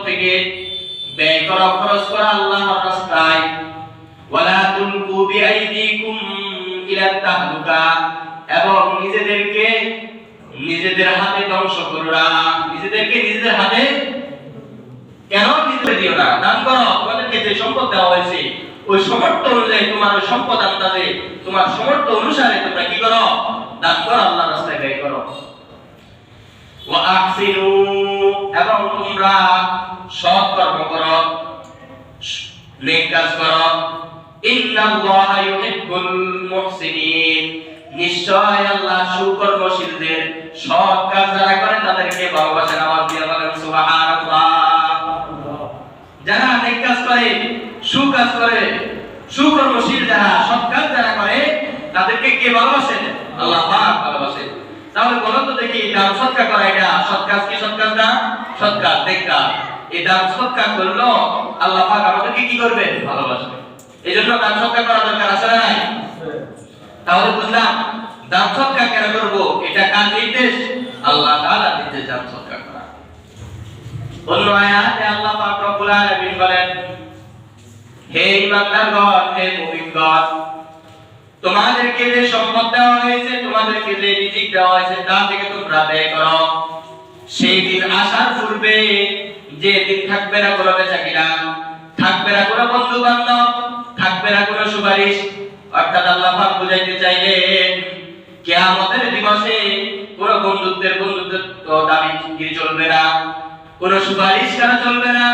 থেকে ব্যয় করো, খরচ করো আল্লাহর রাস্তায়। ওয়ালা তুলকু বিআইদিকুম ইলা তাহলুকা, এবং নিজেদের হাতে ধ্বংস করো না। নিজেদেরকে নিজেদের হাতে কেন নিজেদের দিও না? দান করো, তোমাদেরকে যে সম্পদ দেওয়া হয়েছে ওই সামর্থ্য অনুযায়ী, তোমার ওই সম্পদ আন্দাজে, তোমার সামর্থ্য অনুসারে তোমরা কি করো? দান করো, আল্লাহর রাস্তায় ব্যয় করো। ওয়া আহসিনু, এবং তোমরা সৎ কর্ম করো, নেক কাজ করো। ইন্নাল্লাহা ইউহিব্বুল মুহসিনিন, নিশ্চয় আল্লাহ সুকর্মশীলদের, সৎ কাজ যারা করে তাদেরকে ভালোবাসেন। আওয়াজ দিয়ে বলেন সুবহানাল্লাহ। যারা নেক কাজ করে, সুকাজ করে, সুকর্মশীল যারা, সৎ কাজ যারা করে তাদেরকে কে ভালোবাসেন? আল্লাহ পাক ভালোবাসেন। তাহলে বলো তো দেখি, দান সদকা করা এটা সৎ কাজ কি সৎ কাজ না? সৎ কাজ, নেক কাজ। এই দান সদকা করলো আল্লাহ পাক আমাদেরকে কি করবেন? ভালোবাসবেন। এইজন্য দান সদকা করা দরকার আছে না নাই? তাহলে বুঝলাম দান সদকা কেন করব, এটা কার নির্দেশ? আল্লাহ তাআলার নির্দেশ দান সদকা করা। অন্য আয়াতে আল্লাহ পাক রব্বুল আলামিন বলেন, হে ঈমানদারগণ, হে মুমিনগণ, তোমাদেরকে যে সম্পদ দেওয়া হয়েছে, তোমাদেরকে যে রিজিক দেওয়া হয়েছে, তা থেকে তোমরা ব্যয় করো। সেই দিন আসার পূর্বে, যে দিন থাকবে না কোনো বেচাকেনা, থাকবে না কোনো বন্ধু বান্ধব, থাকবে না কোনো সুপারিশ। অর্থাৎ আল্লাহ পাক বুঝাইতে চাইলেন, কিয়ামতের দিবসে কোনো বন্ধুত্ব দাবি চলবে না, কোনো সুপারিশ করা চলবে না,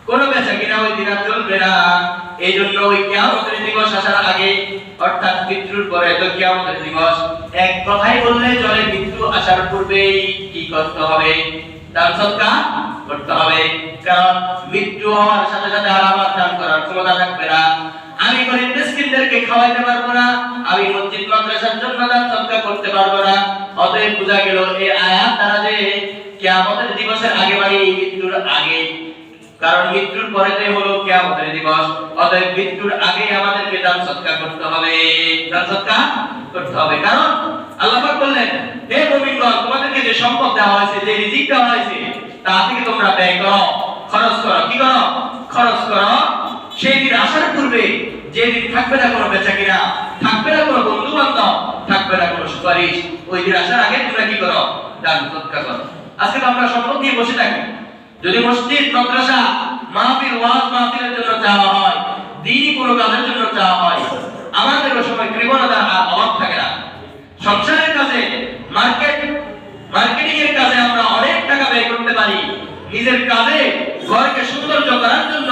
কোনো বেচাকেনা ওই দিন আর চলবে না। এই জন্য ওই কিয়ামতের দিবস আসার আগে, অর্থাৎ মৃত্যুর পরে তো কিয়ামতের দিবস, এক কথাই বললে চলে, মৃত্যু আসার পূর্বেই কি করতে হবে? দান সদকা করতে হবে। কারণ মৃত্যু হওয়ার সাথে সাথে আর আবার দান করার ক্ষমতা থাকবে না। আমি গরিব মিসকিনদেরকে খাওয়াইতে পারবো না, আমি মসজিদ মাদ্রাসার জন্য দান সদকা করতে পারবো না। অতএব বোঝা গেল এই আয়াত দ্বারা যে কিয়ামতের দিবসের আগে, মানে মৃত্যুর আগে, কারণ মৃত্যুর পরেতে হলো কিয়ামতের দিবস। অতএব মৃত্যুর আগে আমাদেরকে দান সদকা করতে হবে, দান সদকা করতে হবে। কারণ আল্লাহ পাক বললেন, হে মুমিনগণ, তোমাদেরকে যে সম্পদ দেওয়া হয়েছে, যে রিজিক দেওয়া হয়েছে, তা থেকে তোমরা ব্যয় করো, খরচ করো। কি করো? খরচ করো। সেই দিন আসার পূর্বে, যে দিন থাকবে না কোনো বেচাকেনা, থাকবে না কোনো বন্ধু বান্ধব, থাকবে না কোনো সুপারিশ, ওই দিন আসার আগে তোমরা কি করো? দান সদকা করো। আজকে তো আমরা সম্পদ নিয়ে বসে থাকি। যদি মসজিদ, মাদ্রাসা, মাহফিল, ওয়াজ মাহফিলের জন্য চাওয়া হয়, দ্বীনি কোনো কাজের জন্য চাওয়া হয়, আমাদের ওই সময় কৃপণতার অভাব থাকে না। সংসারের কাজে, মার্কেটিং এর কাজে আমরা অনেক টাকা ব্যয় করতে পারি। নিজের কাজে, ঘরকে সৌন্দর্য করার জন্য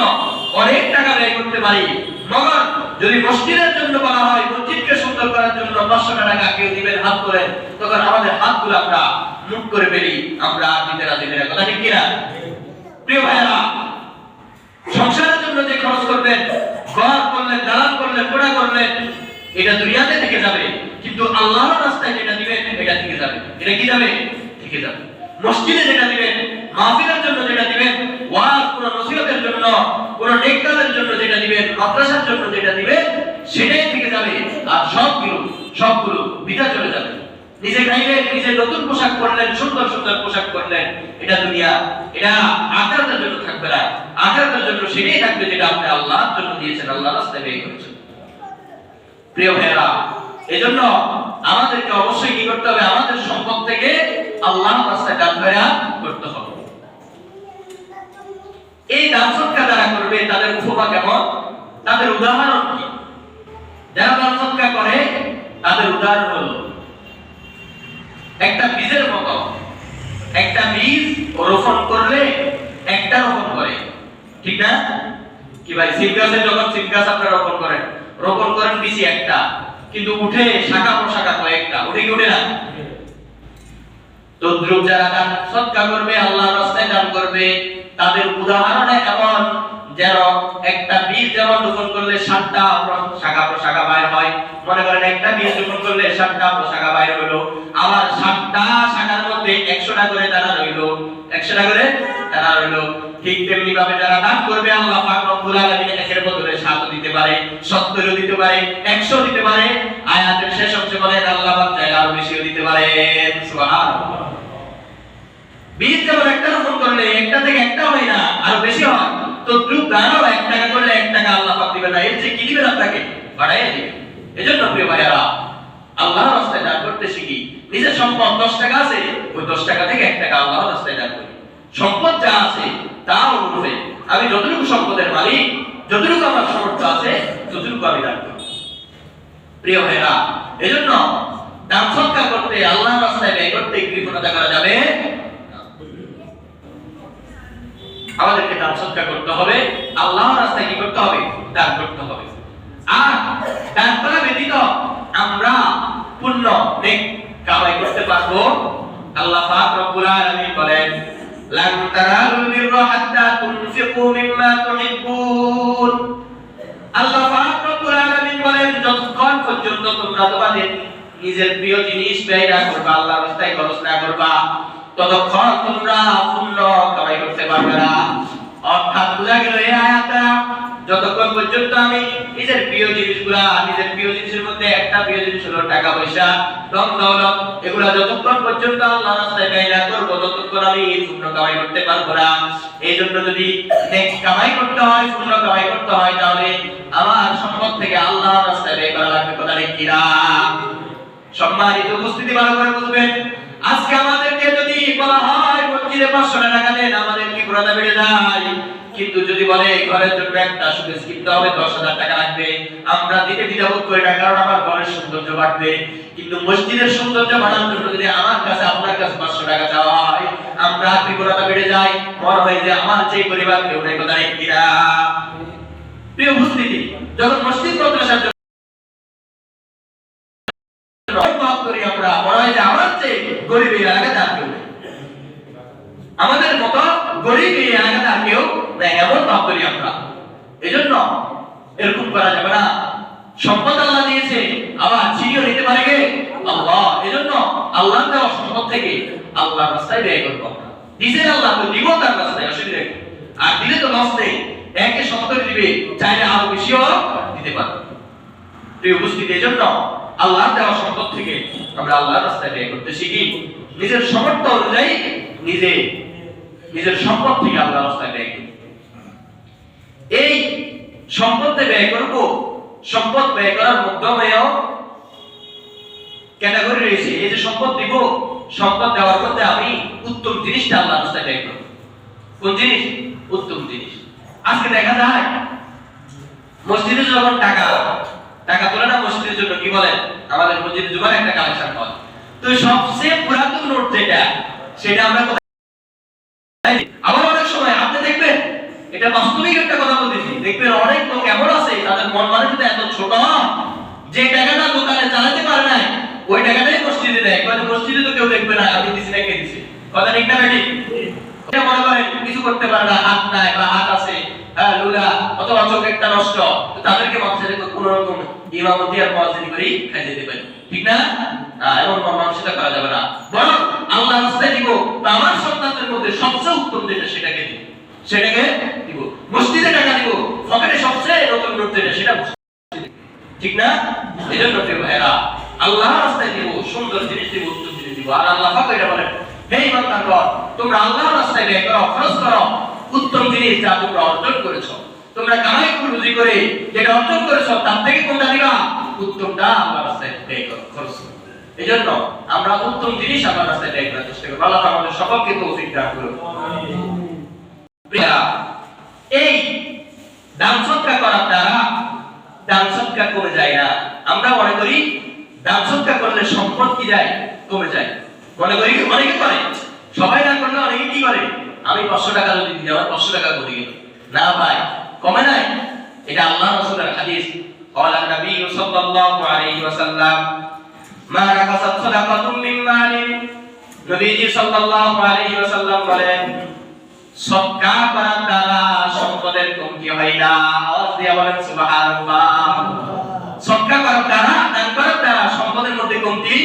অনেক টাকা ব্যয় করতে পারি। মগর যদি মসজিদের জন্য বলা হয়, মসজিদকে সুন্দর করার জন্য 500 টাকা কেউ দিবেন হাত করে, তখন আমাদের হাতগুলো আমরা মুখ করে ফেলি, আমরা দিতে রাজি না। কথা ঠিক কিনা? প্রিয় ভাইরা, সংসারের জন্য যে খরচ করবেন, ঘর করলেন, দালান করলেন, কোড়া করলেন, এটা দুনিয়াতে থেকে যাবে, কিন্তু আল্লাহর রাস্তায় যেটা দিবেন এটা থেকে যাবে। এটা কি যাবে? থেকে যাবে। মসজিদে যেটা দিবেন, মাহফিলের জন্য যেটা দিবেন, ওয়াজ, কোন নসিহতের জন্য, কোন নেক কাজের জন্য যেটা দিবেন, মাদ্রাসার জন্য যেটা দিবেন, সেটাই থেকে যাবে। আর সবগুলো বিদা চলে যাবে। নিজে খাইলেন, নিজে নতুন পোশাক পরলেন, সুন্দর সুন্দর পোশাক পরলেন, এটা দুনিয়া, এটা আখিরাতের জন্য থাকবে না। আখিরাতের জন্য সেটাই থাকবে যেটা আপনি আল্লাহর জন্য দিয়েছেন, আল্লাহর রাস্তায় ব্যয় করেছেন। প্রিয় ভাইরা, এজন্য আমাদেরকে অবশ্যই কি করতে হবে? আমাদের সম্পদ থেকে আল্লাহর রাস্তায় দান করতে হবে। এই দান সদকা যারা করবে তাদের উপমা কেমন? তাদের উদাহরণ কি? যারা দান সদকা করে তাদের উদাহরণ হলো একটা বীজের মতো। একটা বীজ রোপণ করলে একটা রোপণ করে, ঠিক না? কি ভাই, সিম গাছে যখন সিম গাছ আপনারা রোপণ করেন বীজ একটা, কিন্তু উঠে শাখা প্রশাখা কয়েকটা, উঠে কি উঠে না? তদ্রুপ যারা দান সদকা করবে, আল্লাহর রাস্তায় দান করবে, তাদের উদাহরণে এমন যেন একটা বীজ যেমন রোপণ করলে 7টা শাখা প্রশাখা বাইর হয়। মনে করেন একটা বীজ রোপণ করলে 7টা প্রশাখা বাইর হলো, আবার 7টা শাখার মধ্যে 100টা করে দানা রইলো, 100টা করে দানা রইলো। ঠিক তেমনি ভাবে যারা দান করবে, আল্লাহ পাক রব্বুল আলামিন এর বদলে 7 দিতে পারে, 70 দিতে পারে, 100 দিতে পারে। আয়াতের শেষ অংশে বলেন আল্লাহ পাক চাইলে আরো বেশিও দিতে পারেন। সুবহানাল্লাহ। বীজ যেমন একটা রোপণ করলে একটা থেকে একটা হয় না, আরো বেশি হয়, তো দ্রুত দানও 1 টাকা করলে 1 টাকা আল্লাহ পাক দিবেন না, এর চেয়ে কি দিবেন আপনাকে? বাড়াইয়া দিবেন। এজন্য প্রিয় ভাইয়ারা, আল্লাহর রাস্তায় দান করতে শিখি। নিজের সম্পদ 10 টাকা আছে, ওই 10 টাকা থেকে 1 টাকা আল্লাহর রাস্তায় দান করি। সম্পদ যা আছে তা অনুযায়ী আমি যতটুকু সম্পদের মালিক, যতটুকু আমার সামর্থ্য আছে ততটুকু আমি দান করি। প্রিয় ভাইরা, এজন্য দান সৎকার করতে, আল্লাহর রাস্তায় ব্যয় করতে কৃপণতা করা যাবে না। আমাদেরকে দান সৎকার করতে হবে, আল্লাহর রাস্তায় কি করতে হবে? দান করতে হবে। আর দান করা ব্যতীত আমরা পুণ্য নেক কামাই করতে পারবো? আল্লাহ পাক রব্বুল আলামিন বলেন, লান তারালুল বিররা হাত্তা তুনফিকু মিম্মা তুহিব্বুন। আল্লাহ পাক রব্বুল আলামিন বলেন, যতক্ষণ পর্যন্ত তোমরা তোমাদের নিজের প্রিয় জিনিস ব্যয় না করবা, আল্লাহর রাস্তায় খরচ না করবা, ততক্ষণ তোমরা পুণ্য কামাই করতে পারবে না। অর্থাৎ বোঝা গেল এই আয়াতটা, যতক্ষণ পর্যন্ত আমি নিজের প্রিয় জিনিসগুলা, নিজের প্রিয় জিনিসের মধ্যে একটা প্রিয় জিনিস হলো টাকা পয়সা, ধন দৌলত, এগুলা যতক্ষণ পর্যন্ত আল্লাহর রাস্তায় ব্যয় না করবো ততক্ষণ আমি পুণ্য কামাই করতে পারবো না। এই জন্য যদি নেক কামাই করতে হয়, পুণ্য কামাই করতে হয়, তাহলে আমার সম্পদ থেকে আল্লাহর রাস্তায় ব্যয় করা লাগবে। কথা ঠিক কিনা? সম্মানিত উপস্থিতি, ভালো করে বুঝবেন। আজকে আমাদেরকে যদি বলা হয় মসজিদে 500 টাকা দেন, আমাদের কি পুরাটা বেড়ে যায়। কিন্তু যদি বলে ঘরের জন্য একটা সুকেস কিনতে হবে, 10,000 টাকা লাগবে, আমরা দিতে দ্বিধাবোধ করি না, কারণ আমার ঘরের সৌন্দর্য বাড়বে। কিন্তু মসজিদের সৌন্দর্য বাড়ানোর জন্য যদি আমার কাছে, আপনার কাছে 500 টাকা চাওয়া হয়, আমরা কৃপণতা বেড়ে যায়, মনে হয় যে আমার যে পরিবার কেউ নেই। কথা ঠিক কিনা? প্রিয় উপস্থিতি, যখন মসজিদ মাদ্রাসার জন্য করি আমরা, মনে হয় যে আমার চেয়ে গরিব এই এলাকাতে আর কেউ নেই, আমাদের মতো গরিব এই এলাকাতে আর কেউ নেই, এমন ভাব করি আমরা। এজন্য এরকম করা যাবে না। সম্পদ আল্লাহ দিয়েছে, আবার ছিনিয়ে নিতে পারে কে? আল্লাহ। এজন্য আল্লাহ দেওয়া সম্পদ থেকে আল্লাহর রাস্তায় ব্যয় করবো আমরা। দিছেন আল্লাহ, তো দিব তার রাস্তায়, অসুবিধা নেই। আর দিলে তো লস নেই, একে 70 দিবে, চাইলে আরো বেশিও দিতে পারবে। প্রিয় উপস্থিতি, এজন্য আল্লাহর দেওয়া সম্পদ থেকে আমরা আল্লাহর রাস্তায় ব্যয় করতে শিখি। নিজের সামর্থ্য অনুযায়ী নিজের সম্পদ থেকে আল্লাহর রাস্তায় ব্যয় করি। এই সম্পদে ব্যয় করব, সম্পদ ব্যয় করার মাধ্যমেও ক্যাটাগরি রয়েছে। এই যে সম্পদ দিব, সম্পদ দেওয়ার মধ্যে আমি উত্তম জিনিসটা আল্লাহর রাস্তায় ব্যয় করব। কোন জিনিস? উত্তম জিনিস। আজকে দেখা যায় মসজিদে যখন টাকা তোলে না, মসজিদের জন্য কি বলেন, আমাদের মসজিদে জুমার একটা কালেকশন হয়, তো সবচেয়ে পুরাতন নোট যেটা, সেটা আমরা আবার অনেক সময় আপনি দেখবেন, এটা বাস্তবিক একটা কথা বলতেছি, দেখবেন অনেক লোক এমন আছে তাদের মন মানসিকতা এত ছোট, যে টাকাটা দোকানে চালাতে পারে না, ওই টাকাটাই মসজিদে দেয়। মানে মসজিদে তো কেউ দেখবে না আমি দিছি না কে দিছে। কথা ঠিক না বেটি? এটা মনে করেন কিছু করতে পারে না, হাত নাই বা হাত আছে, লুলা অথবা চোখ একটা নষ্ট, তো তাদেরকে মাঝে কোন রকম ইমামতি আর মুয়াজ্জিনি করে খাই যেতে পারে, ঠিক না? এমন মানসিকতা করা যাবে না। বরং আল্লাহর রাস্তায় দিব, বা আমার সন্তানদের মধ্যে সবচেয়ে উত্তম যেটা সেটাকে দিব। মসজিদে টাকা দিব, পকেটে সবচেয়ে নতুন নোট যেটা সেটা মসজিদে, ঠিক না? এজন্য প্রিয় ভাইরা, আল্লাহর রাস্তায় দিব, সুন্দর জিনিস দিব, উত্তম জিনিস দিব। আর আল্লাহ পাক এটা বলেন, হে ইমানদারগণ, তোমরা আল্লাহর রাস্তায় ব্যয় করো, খরচ করো উত্তম জিনিস যা তোমরা অর্জন করেছো। তোমরা কামাই করে রুজি করে যেটা অর্জন করেছো, তার থেকে কোনটা দিবা? উত্তমটা আল্লাহর রাস্তায় ব্যয় করো, খরচ করো। এজন্য আমরা উত্তম জিনিস আল্লাহর রাস্তায় ব্যয় করার চেষ্টা করব। আল্লাহ আমাদের সকলকে তৌফিক দান করুন। এই দান সদকা করার দ্বারা দান সদকা কমে যায় না। আমরা মনে করি দান সদকা করলে সম্পদ কি যায়? কমে যায়। মনে করি অনেকে করে, সবাই না করলে অনেকে কি করে, আমি 500 টাকা যদি দিই আমার 500 টাকা করে গেল। না ভাই, কমে নাই। এটা আল্লাহর রাসূলের হাদিস। ক্বালা নবী সাল্লাল্লাহু আলাইহি ওয়াসাল্লাম, মা রাকাসাত সাদাকাতুম মিন মালিন। নবীজি সাল্লাল্লাহু আলাইহি ওয়াসাল্লাম বলেন, সদকা করার দ্বারা সম্পদের কমতি হয় না। আওয়াজ দিয়ে বলেন সুবহানাল্লাহ। সদকা করার দ্বারা, দান করার দ্বারা সম্পদের মধ্যে কমতি,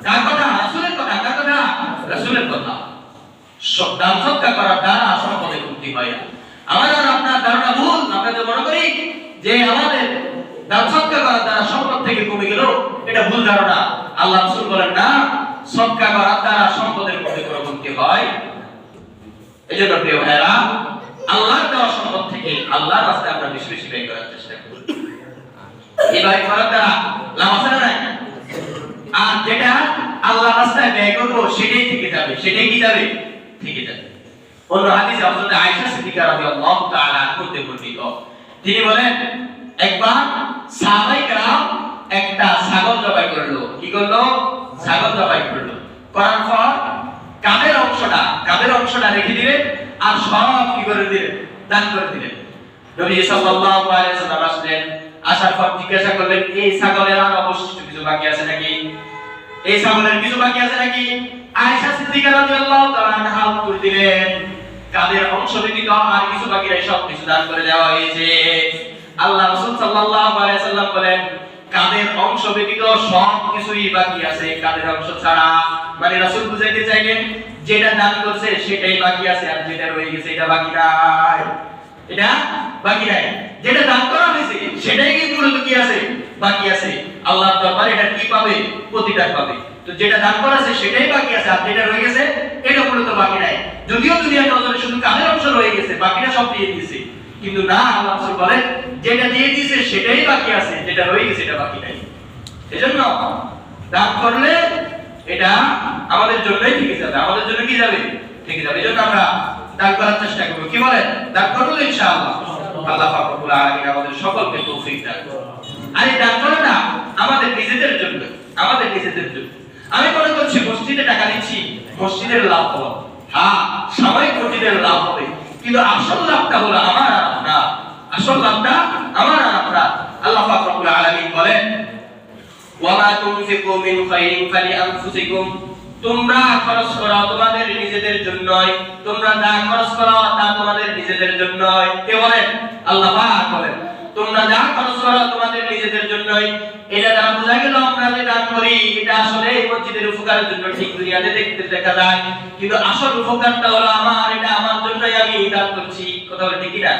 কার কথা? রাসূলের কথা। কার কথা? রাসূলের কথা। দান সদকা করার দ্বারা সম্পদের কমতি হয় না। আমাদের আপনার ধারণা ভুল। আমরা তো মনে করি যে আমাদের দান সদকা করার দ্বারা সম্পদ থেকে কমে গেল, এটা ভুল ধারণা। আল্লাহ রাসূল বলেন না, সদকা করার দ্বারা সম্পদের মধ্যে কোনো কমতি হয় এজন্য প্রিয় ভাইরা, আল্লাহর দেওয়া সম্পদ থেকে আল্লাহর রাস্তায় আমরা বেশি বেশি ব্যয় করার চেষ্টা করি। এই ব্যয় করার দ্বারা লাভ আছে না নাই? আর যেটা আল্লাহর রাস্তায় ব্যয় করব সেটাই থেকে যাবে, সেটাই কি যাবে? থেকে যাবে। অন্য হাদিসে হযরত আয়েশা সিদ্দিকা রাদিয়াল্লাহু তাআলা করতে বর্ণিত, তিনি বলেন একবার সাহাবায়ে কেরাম একটা ছাগল জবাই করলো। কি করলো? ছাগল জবাই করলো। করার পর কাদের অংশটা রেখে দিলেন আর সব কি করে দিলেন? দান করে দিলেন। নবী সাল্লাল্লাহু আলাইহি ওয়াসাল্লাম আসলেন, আসার পর জিজ্ঞাসা করলেন, এই ছাগলের আর অবশিষ্ট কিছু বাকি আছে নাকি? এই ছাগলের কিছু বাকি আছে নাকি? আয়েশা সিদ্দিকা রাদিয়াল্লাহু তাআলা আনহা উত্তর দিলেন, কাদের অংশ ব্যতীত আর কিছু বাকি নাই, সব কিছু দান করে দেওয়া হয়েছে। আল্লাহ রাসূল সাল্লাল্লাহু আলাইহি ওয়াসাল্লাম বলেন, কাদের অংশ ব্যতীত সব কিছুই বাকি আছে, কাদের অংশ ছাড়া। মানে রাসূল বুঝাইতে চাইলেন যেটা দান করছে সেটাই বাকি আছে, আর যেটা রয়ে গেছে এটা বাকি নাই, এটা বাকি নাই। যেটা দান করা হয়েছে সেটাই কি মূলত কি আছে? বাকি আছে। আল্লাহর দরবারে এটা কি পাবে? প্রতিদান পাবে। তো যেটা দান করা আছে সেটাই বাকি আছে, আর যেটা রয়ে গেছে এটা মূলত বাকি নাই। যদিও দুনিয়ার নজরে শুধু কাদের অংশ রয়ে গেছে, বাকিটা সব দিয়ে দিয়েছে, কিন্তু না, আল্লাহ রাসূল বলেন যেটা দিয়ে দিয়েছে সেটাই বাকি আছে, যেটা রয়ে গেছে এটা বাকি নাই। এজন্য দান করলে এটা আমাদের জন্যই থেকে যাবে, আমাদের জন্য কি যাবে? থেকে যাবে। এজন্য আমরা দান করার চেষ্টা করব। কি বলেন? দান করব ইনশাআল্লাহ। আল্লাহ পাক রব্বুল আলামিন আমাদের সকলকে তৌফিক দান করুন। আর এই দান করাটা আমাদের নিজেদের জন্য, আমাদের নিজেদের জন্য। আমি মনে করছি মসজিদে টাকা দিচ্ছি, মসজিদের লাভ হবে। হ্যাঁ, সাময়িক মসজিদের লাভ হবে, কিন্তু আসল লাভটা হলো আমার আর আপনার। আসল লাভটা আমার আর আপনার। আল্লাহ পাক রব্বুল আলামিন বলেন, ওয়া মা তুনফিকু মিন খাইরিন ফালিআনফুসিকুম, তোমরা খরচ করো তোমাদের নিজেদের জন্যই, তোমরা যা খরচ করো তা তোমাদের নিজেদের জন্যই। কে বলেন? আল্লাহ পাক বলেন, তোমরা যা খরচ করো তোমাদের নিজেদের জন্যই। এটা দ্বারা বোঝা গেল আমরা যে দান করি এটা আসলে এই মসজিদের উপকারের জন্য ঠিক দুনিয়াতে দেখতে দেখা যায়, কিন্তু আসল উপকারটা হলো আমার, এটা আমার জন্যই আমি দান করছি। কথা বলে ঠিক না?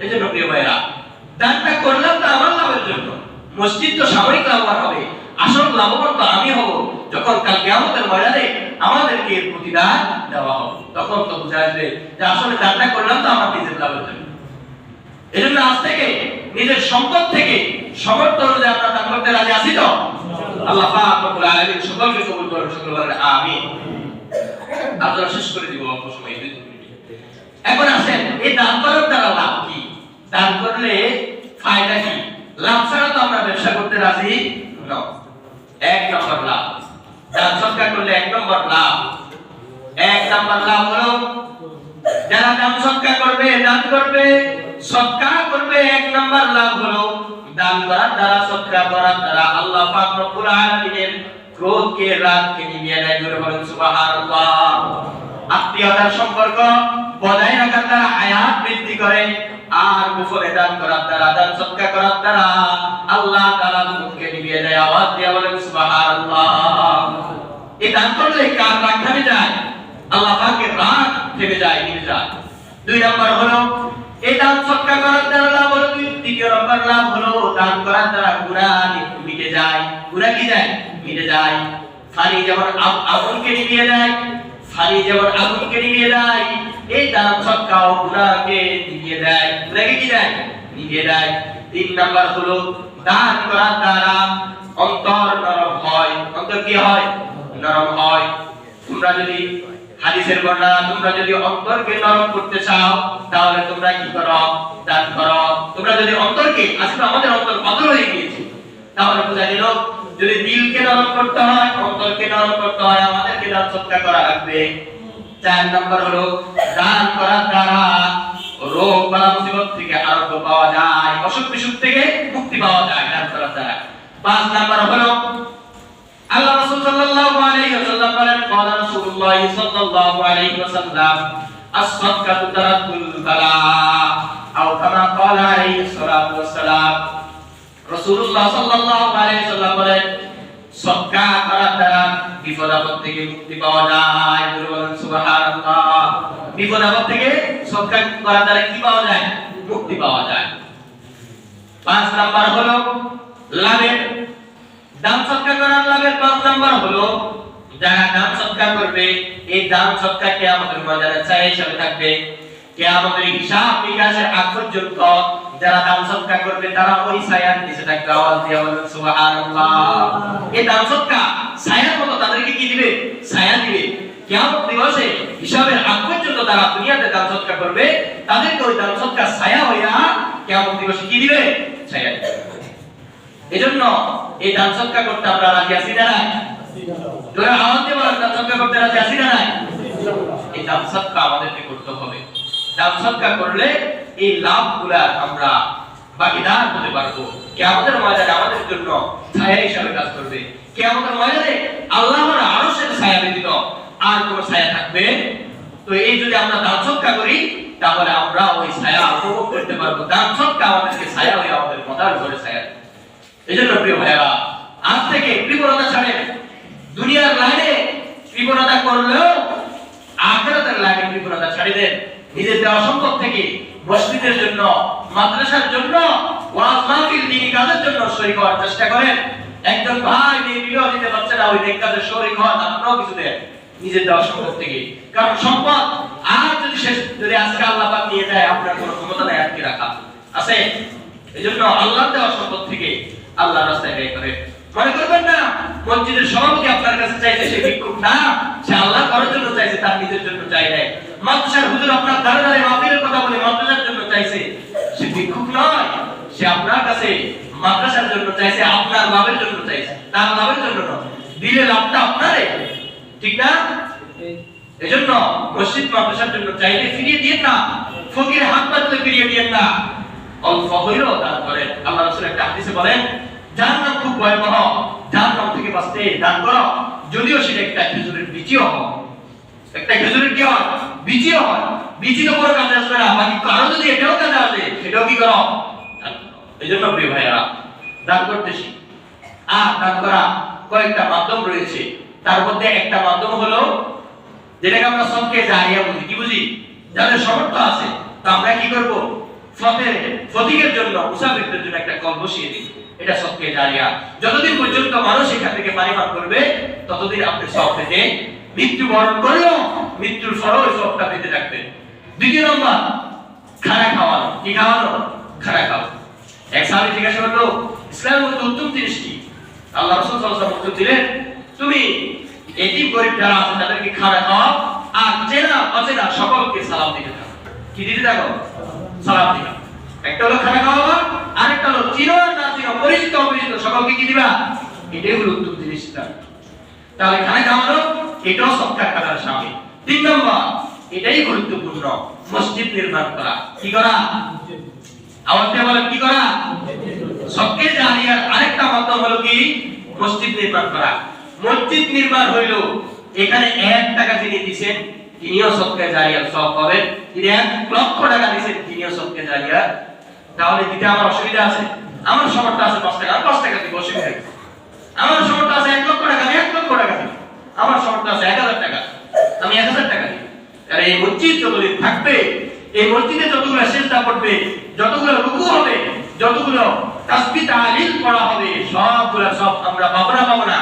এজন্য প্রিয় ভাইরা, দানটা করলাম তো আমার লাভের জন্য। মসজিদ তো সাময়িক লাভবান হবে, আসল লাভবান তো আমি হব যখন কাল কিয়ামতের ময়দানে আমাদেরকে এর প্রতিদান দেওয়া হবে। তখন তো বুঝা আসবে যে আসলে দানটা করলাম তো আমার নিজের লাভের জন্য। এজন্য আজ থেকে নিজের সম্পদ থেকে সমর্থ অনুযায়ী আমরা দান করতে রাজি আছি তো? আল্লাহ পাক রব্বুল আলামিন সকলকে কবুল করুন। সকলে বলেন আমিন। আপনারা শেষ করে দিব অল্প সময়, 2 মিনিট। এখন আসেন, এই দান করার দ্বারা লাভ কি? দান করলে ফায়দা কি? লাভ ছাড়া তো আমরা ব্যবসা করতে রাজি নই। 1 নম্বর লাভ, দান সদকা করলে 1 নম্বর লাভ। 1 নম্বর লাভ হলো যারা দান সদকা করবে, দান করবে, সদকা করবে, 1 নম্বর লাভ হলো দান করার দ্বারা, সদকা করার দ্বারা আল্লাহ পাক রব্বুল আলামিনের ক্রোধকে, রাগকে নিভিয়ে দেয়। জোরে বলেন সুবহানাল্লাহ। আত্মীয়তার সম্পর্ক বজায় রাখার দ্বারা হায়াত বৃদ্ধি করে, আর গোপনে দান করার দ্বারা, দান সদকা করার দ্বারা আল্লাহ তাআলা ক্রোধকে নিভিয়ে দেয়। আওয়াজ দিয়ে বলেন সুবহানাল্লাহ। এই দান করলে কার রাগ থেমে যায়? আল্লাহ পাকের রাগ থেমে যায়, নিভে যায়। 2 নম্বর হলো এই দান সদকা করার দ্বারা লাভ হলো, 3 নম্বর লাভ হলো দান করার দ্বারা গুনাহ মিটে যায়। গুনাহ কি যায়? মিটে যায়। পানি যেমন আগুনকে নিভিয়ে দেয়, পানি যেমন আগুনকে নিভিয়ে দেয়, এই দান সদকাও গুনাহকে নিভিয়ে দেয়। গুনাহকে কি দেয়? নিভিয়ে দেয়। 3 নম্বর হলো দান করার দ্বারা অন্তর নরম হয়। অন্তর কি হয়? নরম হয়। তোমরা যদি হাদিসের বর্ণনা, তোমরা যদি অন্তরকে নরম করতে চাও তাহলে তোমরা কি করো? দান করো। তোমরা যদি অন্তরকে, আজকে আমাদের অন্তর পাথর হয়ে গিয়েছে, তাহলে বোঝা গেল যদি দিলকে নরম করতে হয়, অন্তরকে নরম করতে হয়, আমাদেরকে দান সদকা করা লাগবে। 4 নম্বর হলো দান করার দ্বারা রোগ বালা মুসিবত থেকে আরোগ্য পাওয়া যায়, অসুখ বিসুখ থেকে মুক্তি পাওয়া যায় দান করার দ্বারা। 5 নম্বর হলো আল্লাহ রাসূল সাল্লাল্লাহু আলাইহি ওয়াসাল্লাম বলেন, ক্বালা রাসূলুল্লাহ সাল্লাল্লাহু আলাইহি ওয়াসাল্লাম, আস-সাদকাতু তারাদ্দুল বালা, আও কামা ক্বালা আলাইহি সাল্লাতু ওয়াসসালাম। রাসূলুল্লাহ সাল্লাল্লাহু আলাইহি ওয়াসাল্লাম বলেন, সদকা করার দ্বারা বিপদ আপদ থেকে মুক্তি পাওয়া যায়। বলেন সুবহানাল্লাহ। বিপদ আপদ থেকে সদকা করার দ্বারা কি পাওয়া যায়? মুক্তি পাওয়া যায়। 5 নাম্বার হলো লাভের, দান সদকা করার লাভের 5 নাম্বার হলো যারা দান সদকা করবে এই দান সদকা কিয়ামতের ময়দানে ছায়া হিসেবে থাকবে। কিয়ামতের হিসাব নিকাশের আগ পর্যন্ত যারা দান সদকা করবে তারা ওই ছায়ার নিচে থাকবে। আওয়াজ দিয়ে বলেন সুবহানাল্লাহ। এই দান সদকা ছায়ার মতো তাদেরকে কি দিবে? ছায়া দিবে। কিয়ামত দিবসে হিসাবের আগ পর্যন্ত তারা দুনিয়াতে দান সদকা করবে, তাদেরকে ওই দান সদকা ছায়া হইয়া কিয়ামত দিবসে কি দিবে? ছায়া দিবে। এজন্য এই দান সদকা করতে আমরা রাজি আছি না নাই? জোরে আওয়াজ দিয়ে বলেন, দান সদকা করতে রাজি আছি না নাই? এই দান সদকা আমাদেরকে করতে হবে। দান সদকা করলে এই লাভগুলা আমরা ভাগীদার হতে পারবো। কিয়ামতের ময়দানে আমাদের জন্য ছায়া হিসেবে কাজ করবে। কিয়ামতের ময়দানে আল্লাহর আরশের ছায়া ব্যতীত আর কোনো ছায়া থাকবে? তো এই যদি আমরা দান সদকা করি তাহলে আমরা ওই ছায়া উপভোগ করতে পারবো। দান সদকা আমাদেরকে ছায়া হয়ে আমাদের মাথার উপরে ছায়া। এজন্য প্রিয় ভাইরা, আজ থেকে কৃপণতা ছাড়েন। দুনিয়ার লাইনে কৃপণতা করলেও আখিরাতের লাইনে কৃপণতা ছাড়ি দেন। নিজের দেওয়া সম্পদ থেকে মসজিদের জন্য, মাদ্রাসার জন্য, ওয়াজ মাহফিল, দ্বীনি কাজের জন্য শরীক হওয়ার চেষ্টা করেন। একজন ভাই এই ভিডিও দিতে পারছে না, ওই নেক কাজে শরীক হওয়ার আপনারাও কিছু দেন নিজের দেওয়া সম্পদ থেকে। কারণ সম্পদ আর যদি আজকে আল্লাহ পাক নিয়ে যায়, আপনার কোনো ক্ষমতা নাই আটকে রাখা আছে। এজন্য আল্লাহর দেওয়া সম্পদ থেকে আল্লাহর রাস্তায় ব্যয় করে। মনে করবেন না মসজিদের সভাপতি আপনার কাছে চাইছে সে ভিক্ষুক না, সে আল্লাহর করার জন্য চাইছে, তার নিজের জন্য চাই নাই। মাদ্রাসার হুজুর আপনার দ্বারে দ্বারে মাহফিলের কথা বলে মাদ্রাসার জন্য চাইছে, সে ভিক্ষুক নয়, সে আপনার কাছে মাদ্রাসার জন্য চাইছে, আপনার লাভের জন্য চাইছে, তার লাভের জন্য নয়। দিলে লাভটা আপনারই, ঠিক না? এজন্য মসজিদ মাদ্রাসার জন্য চাইলে ফিরিয়ে দিয়ে না, ফকির হাত পাতলে ফিরিয়ে দিয়ে না, অল্প হইলেও দান করেন। আল্লাহ রাসূল একটা হাদিসে বলেন, জাহান্নাম খুব ভয়াবহ, জাহান্নাম থেকে বাঁচতে দান করো, যদিও সেটা একটা খেজুরের বীজও হয়। একটা খেজুরের কি হয়? বীজও হয়। বীজ তো বড় কাজে আসবে না, বাকি আরো যদি এটাও কাজে আসে সেটাও কি করো? এজন্য প্রিয় ভাইরা, দান করতেছি। আর দান করা কয়েকটা মাধ্যম রয়েছে, তার মধ্যে একটা মাধ্যম হলো যেটাকে আমরা সদকা জারিয়া বলি। কি বুঝি? যাদের সামর্থ্য আছে তো আমরা কি করব? ফতিকের জন্য, মুসাফিরদের জন্য একটা কল বসিয়ে দিই, এটা সদকা জারিয়া। যতদিন পর্যন্ত মানুষ এখান থেকে পানি পান করবে ততদিন আপনি সওয়াব পেতে, মৃত্যুবরণ করলেও মৃত্যুর পরেও ওই সওয়াবটা পেতে থাকবেন। দ্বিতীয় নম্বর, খানা খাওয়ানো। কি খাওয়ানো? খানা খাওয়ানো। এক সাহাবী জিজ্ঞাসা করলো, ইসলামের মধ্যে উত্তম জিনিস কি? আল্লাহ রাসূল সাল্লাল্লাহু আলাইহি ওয়াসাল্লাম উত্তর দিলেন, তুমি এতিম গরিব যারা আছে তাদেরকে খানা খাওয়াও, আর চেনা অচেনা সকলকে সালাম দিতে থাকো। কি দিতে থাকো? সালাম দিবা। একটা হলো খানা খাওয়াবা, আরেকটা হলো চিনো আর না চিনো, পরিচিত অপরিচিত সকলকে কি দিবা? এটাই হলো উত্তম জিনিস। তাহলে খানা খাওয়ানো এটাও সদকার কাজের শামিল। 3 নম্বর, এটাই গুরুত্বপূর্ণ, মসজিদ নির্মাণ করা। কি করা? আওয়াজ দিয়ে বলেন, কি করা? সদকা জারিয়ার আরেকটা মাধ্যম হলো কি? মসজিদ নির্মাণ করা। মসজিদ নির্মাণ হইলো এখানে 1 টাকা যিনি দিবেন তিনিও সদকা জারিয়ার সওয়াব পাবেন, তিনি 1 লক্ষ টাকা দিবেন তিনিও সদকা জারিয়া। তাহলে দিতে আমার অসুবিধা আছে? আমার সামর্থ্য আছে 5 টাকা, আমি 5 টাকা দিব, অসুবিধা নেই। আমার সামর্থ্য আছে 1 লক্ষ টাকা, আমি 1 লক্ষ টাকা দিব। আমার সামর্থ্য আছে 1000 টাকা, আমি 1000 টাকা দিব। আর এই মসজিদ যতদিন থাকবে, এই মসজিদে যতগুলো সিজদা পড়বে, যতগুলো রুকু হবে, যতগুলো তাসবিহ তাহলিল পড়া হবে, সবগুলো সব আমরা পাবো না? পাবো না?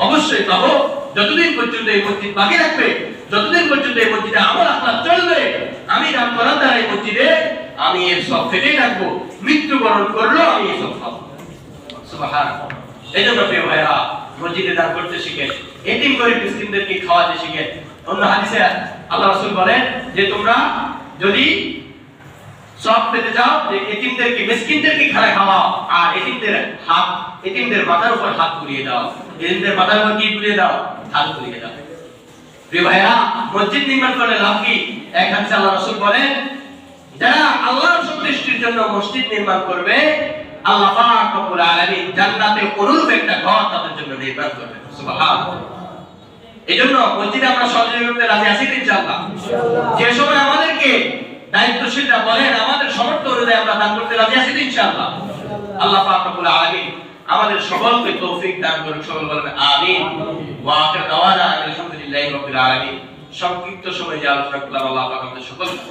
অবশ্যই পাবো। যতদিন পর্যন্ত এই মসজিদ বাকি রাখবে, যতদিন পর্যন্ত এই মসজিদে আমল আখলাক চলবে, আমি দান করার দ্বারা এই মসজিদে আমি এর সব পেতেই থাকবো। মৃত্যুবরণ করলেও আমি এই সব পাবো। সুবহানাল্লাহ। এজন্য প্রিয় ভাইরা, মসজিদে দান করতে শিখেন, এতিম গরিব মিসকিনদেরকে খাওয়াতে শিখেন। অন্য হাদিসে আল্লাহ রাসূল বলেন যে তোমরা যদি সব পেতে চাও যে এতিমদেরকে, মিসকিনদেরকে খানা খাওয়াও, আর এতিমদের মাথার উপর হাত বুলিয়ে দাও। এতিমদের মাথার উপর কি বুলিয়ে দাও? হাত বুলিয়ে দাও। প্রিয় ভাইরা, মসজিদ নির্মাণ করলে লাভ কি? এক হাদিসে আল্লাহ রাসূল বলেন, যারা আল্লাহর সন্তুষ্টির জন্য মসজিদ নির্মাণ করবে, আল্লাহ পাক রব্বুল আলামিন জান্নাতে অনুরূপ একটা ঘর তাদের জন্য নির্মাণ করবেন। সুবহানাল্লাহ। এজন্য মসজিদে আমরা সহযোগিতা করতে রাজি আছি ইনশাআল্লাহ। যে সময় আমাদেরকে দায়িত্বশীলরা বলেন আমাদের সামর্থ্য অনুযায়ী আমরা দান করতে রাজি আছি ইনশাআল্লাহ। আল্লাহ পাক রব্বুল আলামিন আমাদের সকলকে তৌফিক দান করুন। সকল বলেন আমিন। ওয়া আখির দাওয়ানা আলহামদুলিল্লাহি রাব্বিল আলামিন। সংক্ষিপ্ত সময়ে যে আলোচনা করলাম, আল্লাহ পাক আমাদের সকল